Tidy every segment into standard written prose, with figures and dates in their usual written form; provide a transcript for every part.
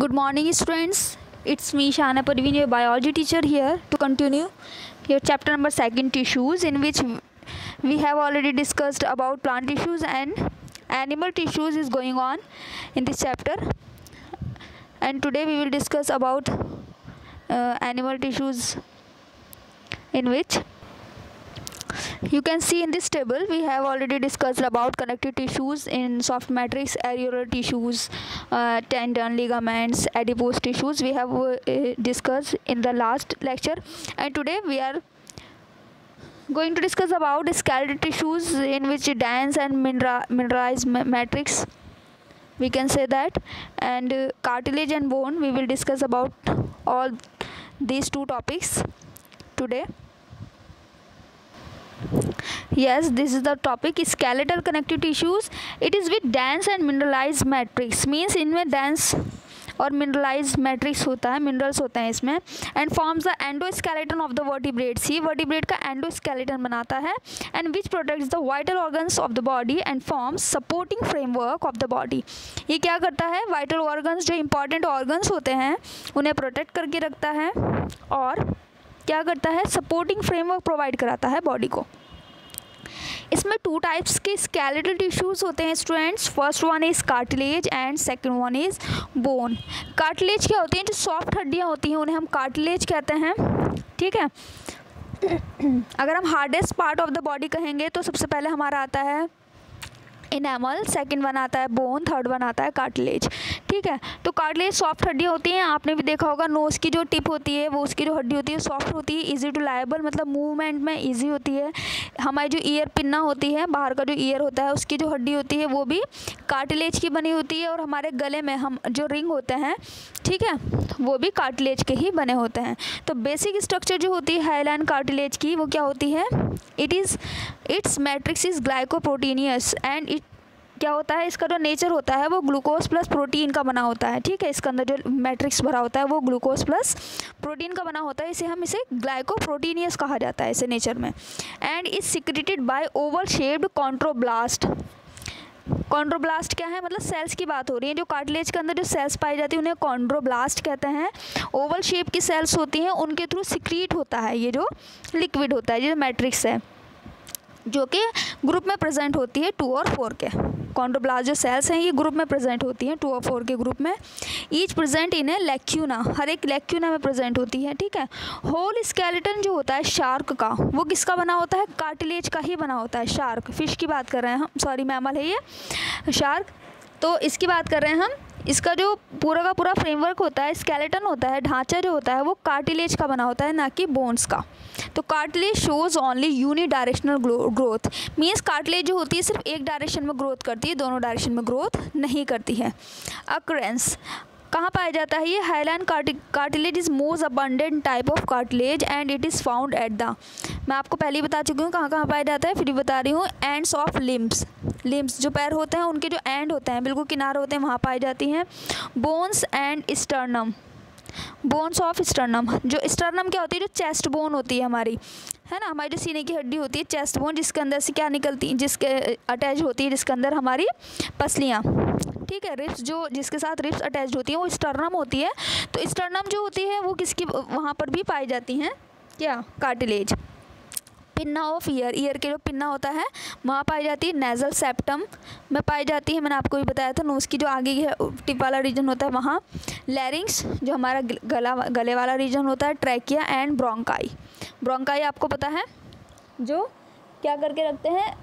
Good morning, students. It's me, Shana Parveen, your biology teacher here to continue your chapter number 2, tissues, in which we have already discussed about plant tissues and animal tissues is going on in this chapter. And today we will discuss about animal tissues, in which you can see in this table we have already discussed about connective tissues in soft matrix, areolar tissues, tendon, ligaments, adipose tissues. We have discussed in the last lecture, and today we are going to discuss about skeletal tissues, in which dense and mineralized matrix, we can say that, and cartilage and bone. We will discuss about all these two topics today. Yes, this is the topic, skeletal connective tissues. It is with dense and mineralized matrix, means इनमें dense और mineralized matrix होता है, minerals होते हैं इसमें, and forms the endoskeleton of the vertebrates. He vertebrate का endoskeleton बनाता है, and which protects the vital organs of the body and forms supporting framework of the body. ये क्या करता है? vital organs, जो important organs होते हैं उन्हें protect करके रखता है और क्या करता है? सपोर्टिंग फ्रेमवर्क प्रोवाइड कराता है बॉडी को. इसमें टू टाइप्स के स्केलेटल टिश्यूज़ होते हैं students. First one is cartilage and second one is bone. Cartilage क्या होती हैं? जो सॉफ्ट हड्डियाँ होती हैं उन्हें हम कार्टिलेज कहते हैं. ठीक है. अगर हम hardest part of the body कहेंगे तो सबसे पहले हमारा आता है इनेमल, सेकंड वन आता है बोन, थर्ड वन आता है कार्टिलेज. ठीक है. तो कार्टिलेज सॉफ्ट हड्डियाँ होती हैं. आपने भी देखा होगा नोज़ की जो टिप होती है वो उसकी जो हड्डी होती है सॉफ्ट होती है, इजी टू लायबल, मतलब मूवमेंट में इजी होती है. हमारी जो ईयर पिन्ना होती है, बाहर का जो ईयर होता है उसकी जो हड्डी होती है वो भी कार्टिलेज की बनी होती है. और हमारे गले में हम जो रिंग होते हैं, ठीक है, वो भी कार्टिलेज के ही बने होते हैं. तो बेसिक स्ट्रक्चर जो होती है हाइलाइन कार्टिलेज की वो क्या होती है? इट्स मैट्रिक्स इज ग्लाइकोप्रोटीनियस एंड क्या होता है? इसका जो नेचर होता है वो ग्लूकोज प्लस प्रोटीन का बना होता है. ठीक है. इसके अंदर जो मैट्रिक्स भरा होता है वो ग्लूकोज प्लस प्रोटीन का बना होता है. इसे ग्लाइकोप्रोटीनियस कहा जाता है इसे नेचर में. And is secreted by oval shaped chondroblast. Chondroblast क्या है? मतलब सेल्स की बात हो रही है. जो कार्टिलेज के अंदर जो सेल्स पाई जाती है उन्हें कॉन्ड्रोब्लास्ट कहते हैं. ओवल शेप की सेल्स होती हैं, उनके थ्रू सिक्रीट होता है ये जो लिक्विड होता है, ये जो मैट्रिक्स है, जो कि ग्रुप में प्रेजेंट होती है 2 और 4 के. कॉन्ड्रोब्लास्ट जो सेल्स हैं ये ग्रुप में प्रेजेंट होती हैं 2 और 4 के ग्रुप में. Each present in a lacuna, हर एक लैक्यूना में प्रेजेंट होती है. ठीक है. होल स्केलेटन जो होता है शार्क का, वो किसका बना होता है? कार्टिलेज का ही बना होता है. शार्क, फिश की बात कर रहे हैं हम, सॉरी मैमल है ये शार्क, तो इसकी बात कर रहे हैं हम. इसका जो पूरा का पूरा फ्रेमवर्क होता है, स्केलेटन होता है, ढांचा जो होता है वो कार्टिलेज का बना होता है, ना कि बोन्स का. तो cartilage shows only unidirectional growth, means cartilage जो होती है सिर्फ एक डायरेक्शन में ग्रोथ करती है, दोनों डायरेक्शन में ग्रोथ नहीं करती है. अक्रेंस कहाँ पाया जाता है? ये hyaline cartilage is most abundant type of cartilage and it is found at the, मैं आपको पहले ही बता चुकी हूँ कहाँ कहाँ पाया जाता है, फिर भी बता रही हूँ. एंड्स ऑफ लिम्ब्स, लिम्ब्स जो पैर होते हैं उनके जो एंड होते हैं, बिल्कुल किनारे होते हैं, वहाँ पाई जाती हैं. Bones and sternum, bones of sternum, जो स्टर्नम क्या होती है? जो चेस्ट बोन होती है हमारी, है ना, हमारी जो सीने की हड्डी होती है चेस्ट बोन, जिसके अंदर से क्या निकलती, जिसके अटैच होती है, जिसके अंदर हमारी पसलियाँ, ठीक है, रिब्स, जो जिसके साथ रिब्स अटैच होती हैं वो स्टर्नम होती है. तो स्टर्नम जो होती है वो किसकी, वहाँ पर भी पाई जाती हैं क्या? Cartilage. Pinna of year, year के जो पिन्ना होता है वहाँ पाई जाती है. नेजल सेप्टम में पाई जाती है, मैंने आपको भी बताया था. नोज़ की जो आगे की टिप वाला रीजन होता है वहाँ. लैरिंग्स जो हमारा गले वाला रीजन होता है. Trachea and bronchi. ब्रोंकाई आपको पता है जो क्या करके रखते हैं,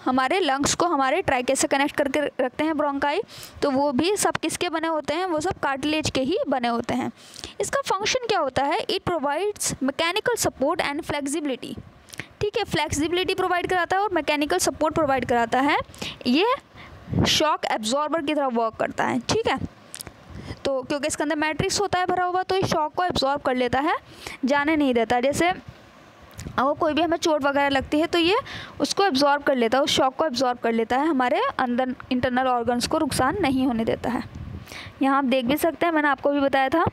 हमारे लंग्स को हमारे ट्रैके से कनेक्ट करके रखते हैं ब्रोंकाई. तो वो भी सब किसके बने होते हैं? वो सब कार्टिलेज के ही बने होते हैं. इसका फंक्शन क्या होता है? It provides mechanical support and flexibility. ठीक है. फ्लेक्सिबिलिटी प्रोवाइड कराता है और मैकेनिकल सपोर्ट प्रोवाइड कराता है. ये शॉक एब्जॉर्बर की तरह वर्क करता है. ठीक है. तो क्योंकि इसके अंदर मैट्रिक्स होता है भरा हुआ, तो ये शॉक को एब्जॉर्ब कर लेता है, जाने नहीं देता. जैसे अगर कोई भी हमें चोट वगैरह लगती है तो ये उसको एब्जॉर्ब कर लेता है, उस शॉक को एब्जॉर्ब कर लेता है, हमारे अंदर इंटरनल ऑर्गन्स को नुकसान नहीं होने देता है. यहाँ आप देख भी सकते हैं, मैंने आपको भी बताया था.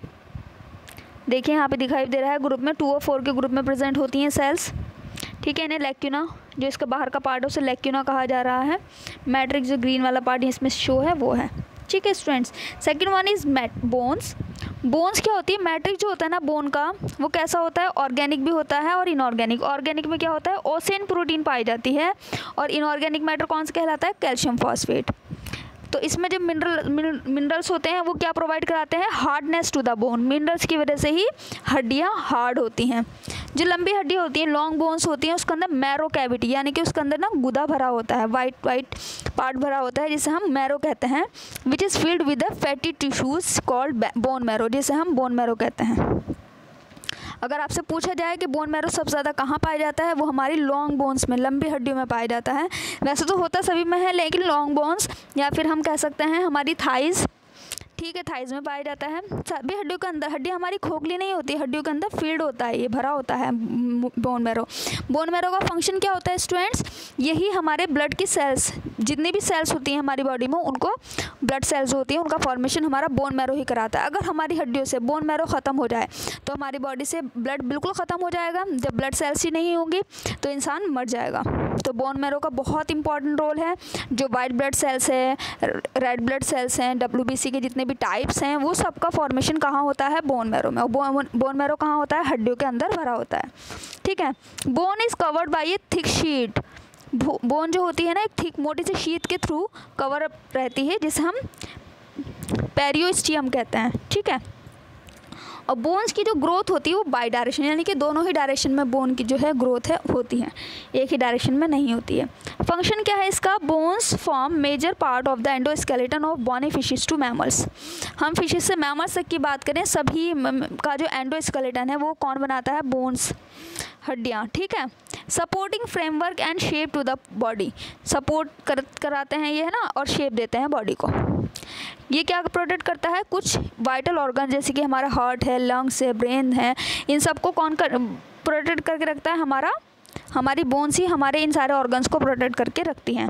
देखिए यहाँ पे दिखाई दे रहा है ग्रुप में 2 और 4 के ग्रुप में प्रेजेंट होती हैं सेल्स. ठीक है. इन्हें लैक्यूना, जो इसका बाहर का पार्ट है उसे लैक्यूना कहा जा रहा है. मैट्रिक्स जो ग्रीन वाला पार्ट इसमें शो है वो है. ठीक है students. Second one is bones. Bones क्या होती है, मैट्रिक्स जो होता है ना बोन का, वो कैसा होता है, ऑर्गेनिक भी होता है और इनऑर्गेनिक। ऑर्गेनिक में क्या होता है, ओसेन प्रोटीन पाई जाती है, और इनऑर्गेनिक मैटर कौन सा कहलाता है, कैल्शियम फॉस्फेट। तो इसमें जो मिनरल्स होते हैं वो क्या प्रोवाइड कराते हैं, hardness to the bone. Minerals की वजह से ही हड्डियाँ हार्ड होती हैं। जो लंबी हड्डी होती हैं, लॉन्ग बोन्स होती हैं, उसके अंदर मैरो कैविटी यानी कि उसके अंदर ना गुदा भरा होता है, वाइट पार्ट भरा होता है, जिसे हम मैरो कहते हैं, which is filled with the fatty tissues called bone marrow, जिसे हम बोन मैरो कहते हैं। अगर आपसे पूछा जाए कि बोन मैरो सबसे ज़्यादा कहाँ पाया जाता है, वो हमारी लॉन्ग बोन्स में, लंबी हड्डियों में पाया जाता है। वैसे तो होता सभी में है, लेकिन लॉन्ग बोन्स या फिर हम कह सकते हैं हमारी थाइज़, ठीक है, थाइज़ में पाया जाता है। सभी हड्डियों के अंदर, हड्डी हमारी खोखली नहीं होती, हड्डियों के अंदर फील्ड होता है, ये भरा होता है बोन मैरो। बोन मैरो का फंक्शन क्या होता है स्टूडेंट्स, यही हमारे ब्लड की सेल्स, जितनी भी सेल्स होती हैं हमारी बॉडी में, उनको ब्लड सेल्स होती हैं, उनका फॉर्मेशन हमारा बोन मैरो ही कराता है। अगर हमारी हड्डियों से बोन मैरो ख़त्म हो जाए तो हमारी बॉडी से ब्लड बिल्कुल ख़त्म हो जाएगा। जब ब्लड सेल्स ही नहीं होंगी तो इंसान मर जाएगा। तो बोन मैरो का बहुत इंपॉर्टेंट रोल है। जो वाइट ब्लड सेल्स है, रेड ब्लड सेल्स हैं, WBC के जितने भी टाइप्स हैं, वो सबका फॉर्मेशन कहाँ होता है, बोन मैरो में। और बोन मैरो कहाँ होता है, हड्डियों के अंदर भरा होता है। ठीक है। Bone is covered by A thick sheet. Bone जो होती है ना, एक थिक मोटी सी शीट के थ्रू कवर अप रहती है, जिसे हम पेरियोस्टियम कहते हैं। ठीक है। और बोन्स की जो ग्रोथ होती है वो बाई डायरेक्शन, यानी कि दोनों ही डायरेक्शन में बोन की जो है ग्रोथ है होती है, एक ही डायरेक्शन में नहीं होती है। फंक्शन क्या है इसका, bones form major part of the endoskeleton of bony fishes to mammals. हम फिशेस से मैमल्स तक की बात करें, सभी का जो एंडोस्केलेटन है वो कौन बनाता है, बोन्स, हड्डियाँ। ठीक है। Supporting framework and shape to the body, support कराते हैं ये है ना, और शेप देते हैं बॉडी को। ये क्या प्रोटेक्ट करता है, कुछ वाइटल ऑर्गन जैसे कि हमारा हार्ट है, लंग्स है, ब्रेन है, इन सबको कौन प्रोटेक्ट करके रखता है, हमारी बोन्स ही हमारे इन सारे ऑर्गन्स को प्रोटेक्ट करके रखती हैं।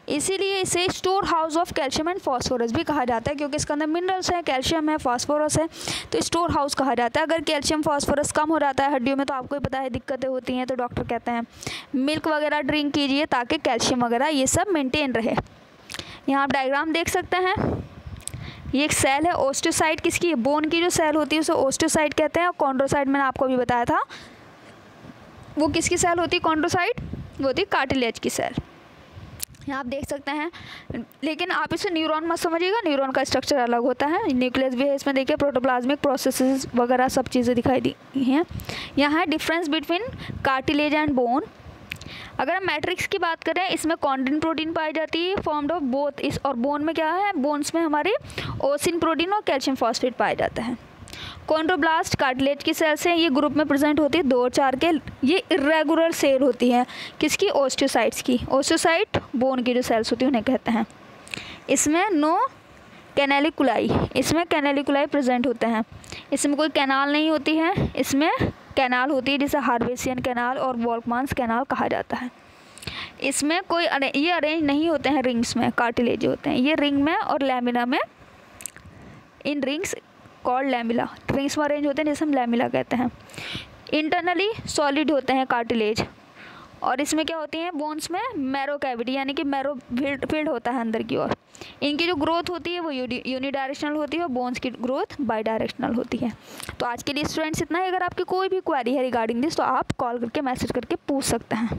इसीलिए इसे store house of calcium and phosphorus भी कहा जाता है, क्योंकि इसके अंदर मिनरल्स हैं, कैल्शियम है, फॉस्फोरस है, तो स्टोर हाउस कहा जाता है। अगर कैल्शियम फॉस्फोरस कम हो जाता है हड्डियों में तो आपको ही पता है दिक्कतें होती हैं, तो डॉक्टर कहते हैं मिल्क वगैरह ड्रिंक कीजिए ताकि कैल्शियम वगैरह ये सब मेंटेन रहे। यहाँ आप डायग्राम देख सकते हैं, ये एक सेल है ओस्टियोसाइट, किसकी, बोन की जो सेल होती है उसे ओस्टियोसाइट कहते हैं। और कॉन्ड्रोसाइट मैंने आपको अभी बताया था, वो किसकी सेल होती है, कॉन्ड्रोसाइट, वो होती है कार्टिलेज की सेल। यहाँ आप देख सकते हैं, लेकिन आप इसे न्यूरॉन मत समझिएगा, न्यूरॉन का स्ट्रक्चर अलग होता है। न्यूक्लियस भी है इसमें, देखिए प्रोटोप्लाज्मिक प्रोसेसेस वगैरह सब चीज़ें दिखाई दी हैं। यहाँ है difference between cartilage and bone. अगर हम मैट्रिक्स की बात करें, इसमें कॉन्ड्रिन प्रोटीन पाई जाती है फॉर्म्ड ऑफ बोथ, इस और बोन में क्या है, बोन्स में हमारे ओसिन प्रोटीन और कैल्शियम फॉस्फेट पाया जाता है। कॉन्ड्रोब्लास्ट कार्टिलेज की सेल्स हैं, ये ग्रुप में प्रेजेंट होती है 2 और 4 के। ये इरेगुलर सेल होती हैं, किसकी, ओस्टियोसाइट्स की। ओस्टियोसाइट बोन की जो सेल्स होती है उन्हें कहते हैं। इसमें नो कैनेलिकुलाई, इसमें कैनेलिकुलाई प्रेजेंट होते हैं। इसमें कोई कैनाल नहीं होती है, इसमें कैनाल होती है जिसे हार्वेसियन कैनाल और वॉल्कमान्स कैनाल कहा जाता है। इसमें कोई ये अरेंज नहीं होते हैं रिंग्स में, कार्टिलेज होते हैं ये रिंग में और लैमिना में, इन रिंग्स कॉल्ड लैमिला, रिंग्स में अरेंज होते हैं जिसे हम लैमिला कहते हैं। इंटरनली सॉलिड होते हैं कार्टिलेज, और इसमें क्या होती है, बोन्स में मैरो कैविटी यानी कि मैरो फील्ड होता है अंदर की ओर। इनकी जो ग्रोथ होती है वो यूनिडायरेक्शनल होती है और बोन्स की ग्रोथ बाई डायरेक्शनल होती है। तो आज के लिए स्टूडेंट्स इतना ही। अगर आपकी कोई भी क्वेरी है रिगार्डिंग दिस तो आप कॉल करके मैसेज करके पूछ सकते हैं।